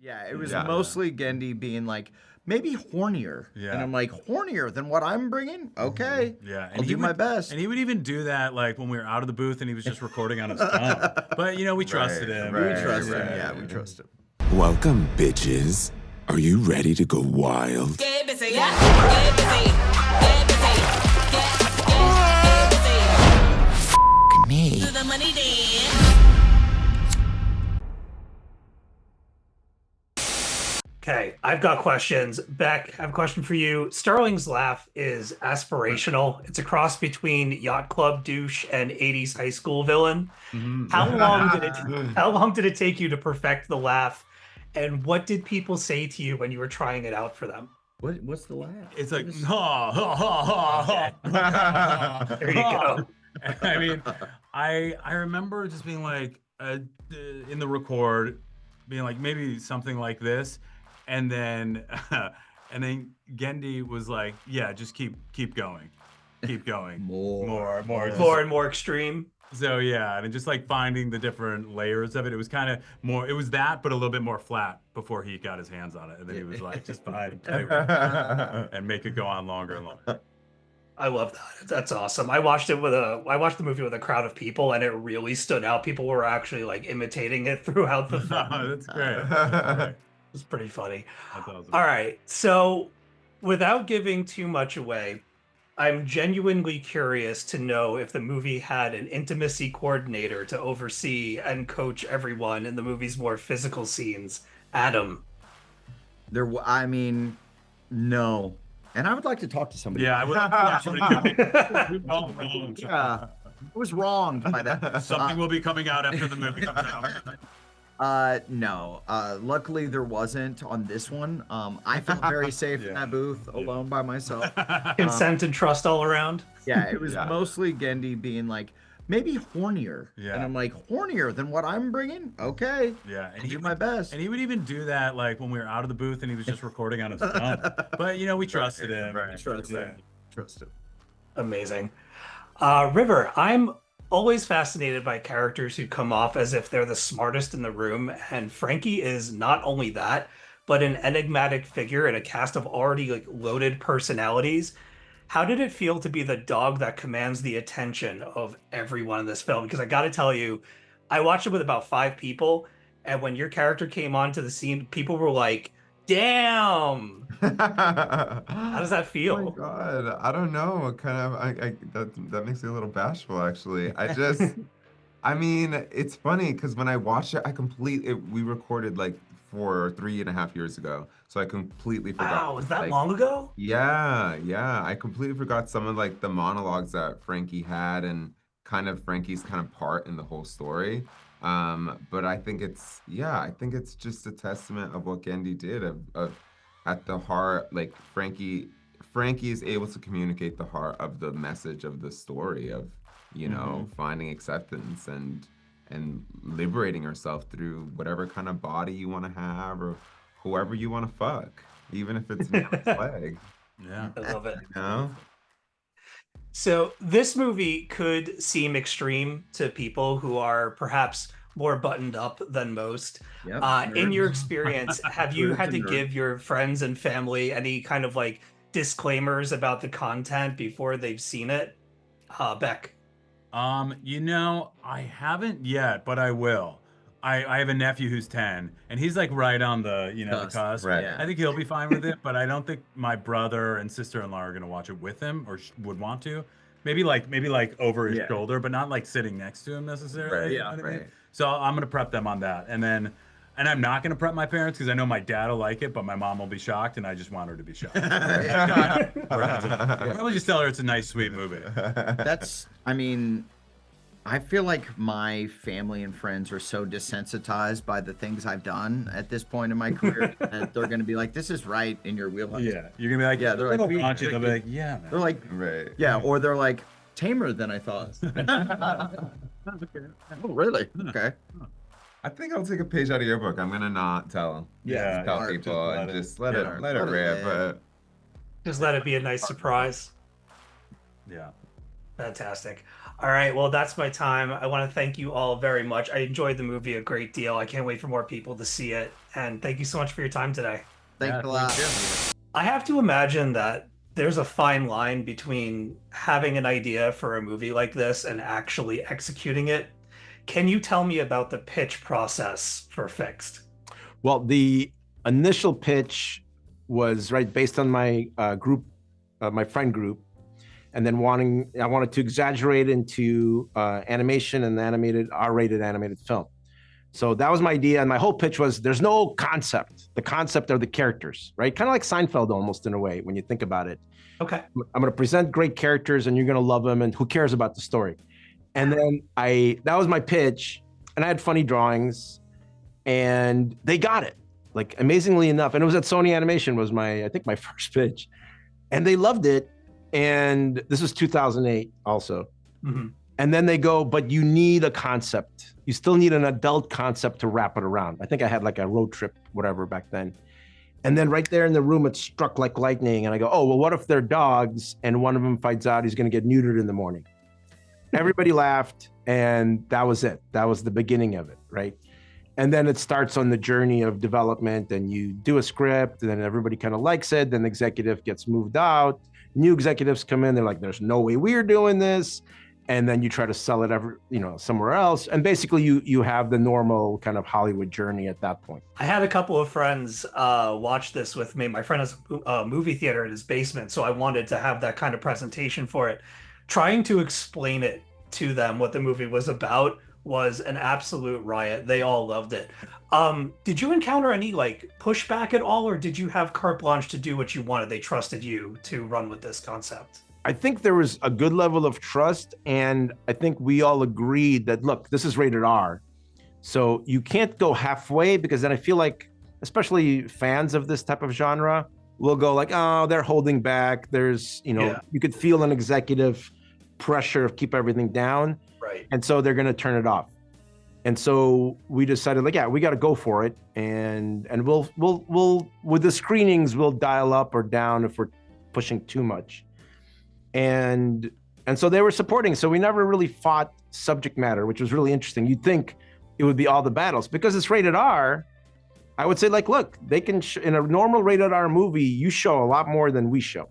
Yeah, it was mostly Genndy being like, maybe hornier. Yeah. And I'm like, hornier than what I'm bringing? Okay. Yeah. I'll do my best. And he would even do that like when we were out of the booth and he was just recording on his phone. But, we trusted him. We trust him. Yeah, we trust him. Welcome, bitches. Are you ready to go wild? Get busy, yeah. Get busy. Get busy. Get busy. Me. To the money dance. Okay, I've got questions. Beck, I have a question for you. Sterling's laugh is aspirational. It's a cross between yacht club douche and 80s high school villain. How long did it take you to perfect the laugh? And what did people say to you when you were trying it out for them? What's the laugh? It's like, ha, ha, ha, ha, ha. There you go. I mean, I remember just being like, in the record, being like, maybe something like this. And then Genndy was like, yeah, just keep going. Keep going. More. More and more extreme. So yeah, and just like finding the different layers of it. It was kind of more, it was that, but a little bit more flat before he got his hands on it. And then he was like, just fine. And make it go on longer and longer. I love that. That's awesome. I watched the movie with a crowd of people and it really stood out. People were actually like imitating it throughout the film. Oh, that's great. It's pretty funny. That's awesome. All right. So without giving too much away, I'm genuinely curious to know if the movie had an intimacy coordinator to oversee and coach everyone in the movie's more physical scenes. Adam. No. And I would like to talk to somebody. Yeah, I would. Yeah, I was wronged by that. Something will be coming out after the movie comes out. No. Luckily there wasn't on this one. I felt very safe in that booth alone by myself. Consent and trust all around. Yeah, it was mostly Genndy being like, maybe hornier. Yeah. And I'm like, hornier than what I'm bringing? Okay. Yeah, and do my best. And he would even do that like when we were out of the booth and he was just recording on his phone. But we trusted him. Right. Trust him. Amazing. River, I'm always fascinated by characters who come off as if they're the smartest in the room, and Frankie is not only that, but an enigmatic figure in a cast of already like loaded personalities. How did it feel to be the dog that commands the attention of everyone in this film? Because I got to tell you, I watched it with about 5 people, and when your character came onto the scene, people were like, damn. How does that feel? Oh my God, I don't know. That makes me a little bashful, actually. I mean, it's funny because when I watched it, we recorded like 3.5 years ago, so I completely forgot. Wow, was that long ago? Yeah, I completely forgot some of like the monologues that Frankie had and kind of Frankie's kind of part in the whole story. But I think it's just a testament of what Genndy did of at the heart, like Frankie is able to communicate the heart of the message of the story of, finding acceptance and liberating yourself through whatever kind of body you want to have or whoever you want to fuck, even if it's not a leg. Yeah. I love it. So this movie could seem extreme to people who are perhaps more buttoned up than most. Yep, in your experience, have you had to give your friends and family any kind of like disclaimers about the content before they've seen it? Beck. I haven't yet, but I will. I have a nephew who's 10 and he's like right on the, the cusp. Right. Yeah. I think he'll be fine with it, but I don't think my brother and sister-in-law are going to watch it with him or would want to. Maybe like over his shoulder, but not like sitting next to him necessarily. Right, you know what I mean? right. So I'm going to prep them on that. And I'm not going to prep my parents because I know my dad will like it, but my mom will be shocked and I just want her to be shocked. Probably just tell her it's a nice, sweet movie. I feel like my family and friends are so desensitized by the things I've done at this point in my career that they're going to be like, this is right in your wheelhouse. Yeah. You're going to be like, they're like, they'll be like, yeah, man. They're like, Right. yeah, or they're like, tamer than I thought. Oh, really? Okay. I think I'll take a page out of your book. I'm gonna not tell. Yeah, Just tell Art, people and just let it rip. But Just let it be a nice surprise. Yeah. Fantastic. All right, well, that's my time. I want to thank you all very much. I enjoyed the movie a great deal. I can't wait for more people to see it. And thank you so much for your time today. Thanks Yeah, a lot. thank I have to imagine that there's a fine line between having an idea for a movie like this and actually executing it. Can you tell me about the pitch process for Fixed? Well, the initial pitch was right based on my group, my friend group, and then I wanted to exaggerate into animation and animated R-rated animated film. So that was my idea, and my whole pitch was there's no concept. The concept are the characters, right? Kind of like Seinfeld almost in a way when you think about it. Okay. I'm going to present great characters, and you're going to love them, and who cares about the story? And then that was my pitch, and I had funny drawings, and they got it, like amazingly enough. And it was at Sony Animation was I think my first pitch, and they loved it. And this was 2008 also. Mm-hmm. And then they go, but you need a concept. You still need an adult concept to wrap it around. I think I had like a road trip, whatever back then. And then right there in the room, it struck like lightning. And I go, oh, well, what if they're dogs and one of them finds out he's going to get neutered in the morning? Everybody laughed, and that was it. That was the beginning of it, right? And then it starts on the journey of development, and you do a script, and then everybody kind of likes it. Then the executive gets moved out. New executives come in. They're like, there's no way we're doing this. And then you try to sell it somewhere else. And basically you have the normal kind of Hollywood journey at that point. I had a couple of friends watch this with me. My friend has a movie theater in his basement, so I wanted to have that kind of presentation for it. Trying to explain it to them what the movie was about was an absolute riot. They all loved it. Did you encounter any like pushback at all, or did you have carte blanche to do what you wanted? They trusted you to run with this concept. I think there was a good level of trust, and I think we all agreed that, look, this is rated R. So you can't go halfway, because then I feel like, especially fans of this type of genre, will go like, oh, they're holding back. There's, you could feel an executive pressure of keep everything down. Right. And so they're going to turn it off. And so we decided like, yeah, we got to go for it. And we'll with the screenings, we'll dial up or down if we're pushing too much. And so they were supporting. So we never really fought subject matter, which was really interesting. You'd think it would be all the battles because it's rated R. I would say like, look, they can, in a normal rated R movie, you show a lot more than we show.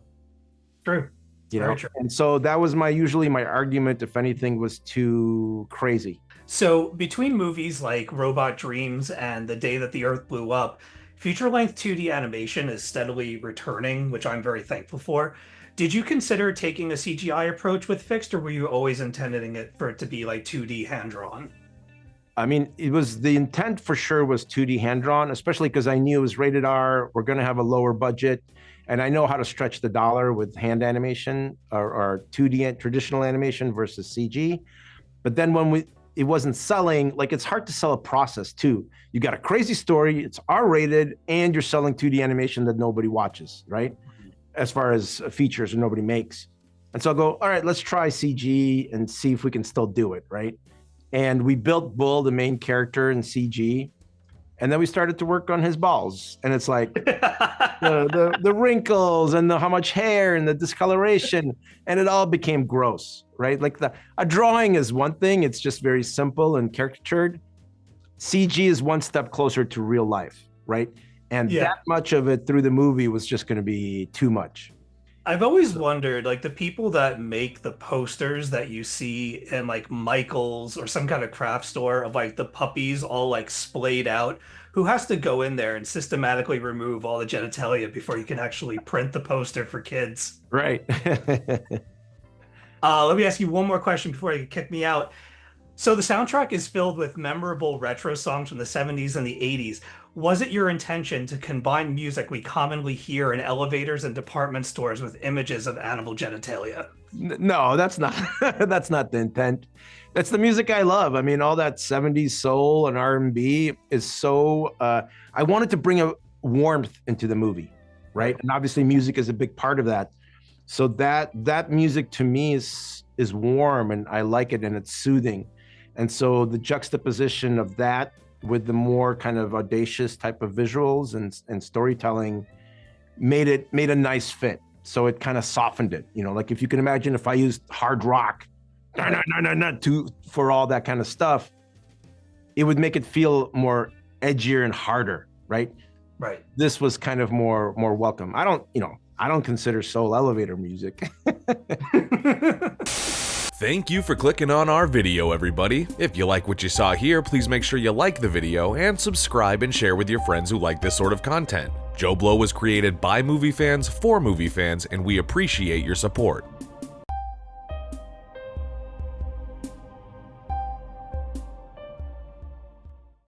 True. Very true. And so that was usually my argument if anything was too crazy. So between movies like Robot Dreams and The Day That the Earth Blew Up, feature-length 2D animation is steadily returning, which I'm very thankful for. Did you consider taking a CGI approach with Fixed, or were you always intending it for it to be like 2D hand-drawn? I mean, it was the intent for sure was 2D hand-drawn, especially because I knew it was rated R. We're going to have a lower budget. And I know how to stretch the dollar with hand animation or 2D traditional animation versus CG. But then when it wasn't selling, like it's hard to sell a process too. You got a crazy story, it's R-rated, and you're selling 2D animation that nobody watches, right? As far as features or nobody makes. And so I'll go, all right, let's try CG and see if we can still do it, right? And we built Bull, the main character, in CG. And then we started to work on his balls. And it's like the wrinkles and how much hair and the discoloration. And it all became gross, right? Like a drawing is one thing. It's just very simple and caricatured. CG is one step closer to real life, right? And that much of it through the movie was just going to be too much. I've always wondered, like the people that make the posters that you see in like Michael's or some kind of craft store of like the puppies all like splayed out, who has to go in there and systematically remove all the genitalia before you can actually print the poster for kids? Right. Let me ask you one more question before you kick me out. So the soundtrack is filled with memorable retro songs from the 70s and the 80s. Was it your intention to combine music we commonly hear in elevators and department stores with images of animal genitalia? No, that's not that's not the intent. That's the music I love. I mean, all that 70s soul and R&B is so I wanted to bring a warmth into the movie, right? And obviously music is a big part of that. So that music to me is warm, and I like it, and it's soothing. And so the juxtaposition of that with the more kind of audacious type of visuals and storytelling made a nice fit. So it kind of softened it. Like if you can imagine if I used hard rock for all that kind of stuff, it would make it feel more edgier and harder, right? Right. This was kind of more welcome. I don't consider soul elevator music. Thank you for clicking on our video, everybody. If you like what you saw here, please make sure you like the video and subscribe and share with your friends who like this sort of content. Joe Blow was created by movie fans for movie fans, and we appreciate your support.